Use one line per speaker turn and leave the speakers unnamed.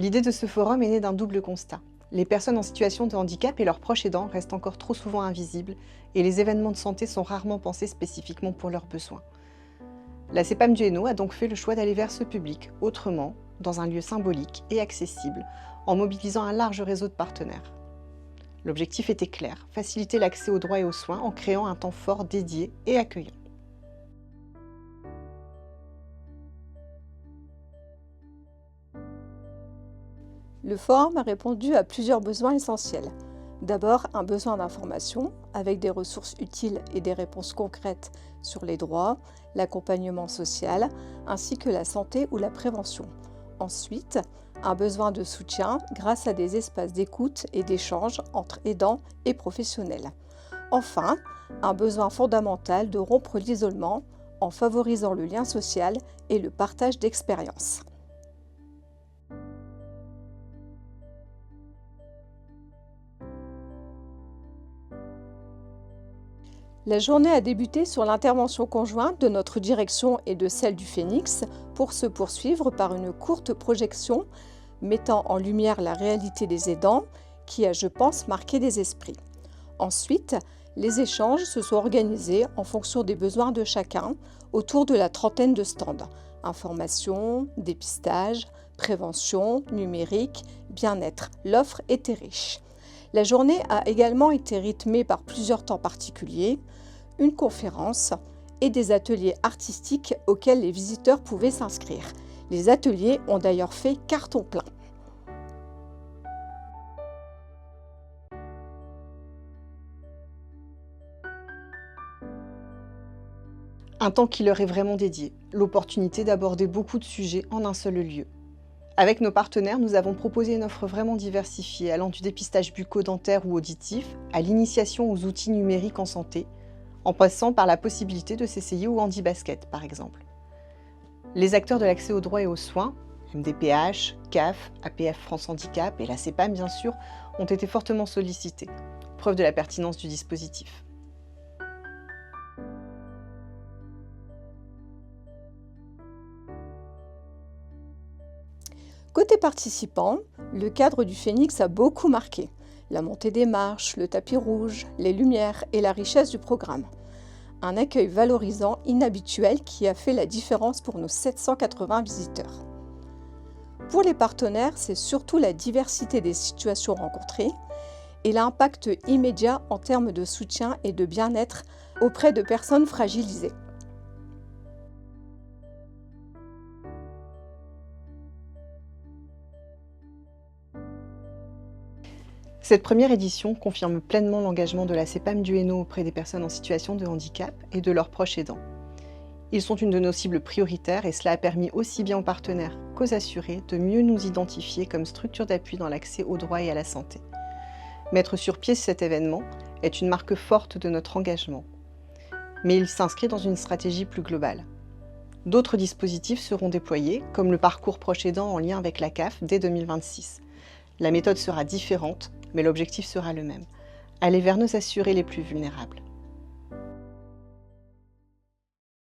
L'idée de ce forum est née d'un double constat. Les personnes en situation de handicap et leurs proches aidants restent encore trop souvent invisibles et les événements de santé sont rarement pensés spécifiquement pour leurs besoins. La CEPAM du Hainaut a donc fait le choix d'aller vers ce public, autrement, dans un lieu symbolique et accessible, en mobilisant un large réseau de partenaires. L'objectif était clair, faciliter l'accès aux droits et aux soins en créant un temps fort dédié et accueillant.
Le forum a répondu à plusieurs besoins essentiels. D'abord, un besoin d'information, avec des ressources utiles et des réponses concrètes sur les droits, l'accompagnement social, ainsi que la santé ou la prévention. Ensuite, un besoin de soutien grâce à des espaces d'écoute et d'échange entre aidants et professionnels. Enfin, un besoin fondamental de rompre l'isolement en favorisant le lien social et le partage d'expériences. La journée a débuté sur l'intervention conjointe de notre direction et de celle du Phénix pour se poursuivre par une courte projection mettant en lumière la réalité des aidants qui a, je pense, marqué des esprits. Ensuite, les échanges se sont organisés en fonction des besoins de chacun autour de la trentaine de stands. Information, dépistage, prévention, numérique, bien-être. L'offre était riche. La journée a également été rythmée par plusieurs temps particuliers, une conférence et des ateliers artistiques auxquels les visiteurs pouvaient s'inscrire. Les ateliers ont d'ailleurs fait carton plein.
Un temps qui leur est vraiment dédié, l'opportunité d'aborder beaucoup de sujets en un seul lieu. Avec nos partenaires, nous avons proposé une offre vraiment diversifiée, allant du dépistage bucco-dentaire ou auditif à l'initiation aux outils numériques en santé, en passant par la possibilité de s'essayer au handi-basket, par exemple. Les acteurs de l'accès aux droits et aux soins, MDPH, CAF, APF France Handicap et la CEPAM bien sûr, ont été fortement sollicités, preuve de la pertinence du dispositif.
Côté participants, le cadre du Phénix a beaucoup marqué. La montée des marches, le tapis rouge, les lumières et la richesse du programme. Un accueil valorisant, inhabituel qui a fait la différence pour nos 780 visiteurs. Pour les partenaires, c'est surtout la diversité des situations rencontrées et l'impact immédiat en termes de soutien et de bien-être auprès de personnes fragilisées.
Cette première édition confirme pleinement l'engagement de la CEPAM du Hainaut auprès des personnes en situation de handicap et de leurs proches aidants. Ils sont une de nos cibles prioritaires et cela a permis aussi bien aux partenaires qu'aux assurés de mieux nous identifier comme structure d'appui dans l'accès aux droits et à la santé. Mettre sur pied cet événement est une marque forte de notre engagement, mais il s'inscrit dans une stratégie plus globale. D'autres dispositifs seront déployés, comme le parcours proche aidant en lien avec la CAF dès 2026. La méthode sera différente, mais l'objectif sera le même, aller vers nos assurés les plus vulnérables.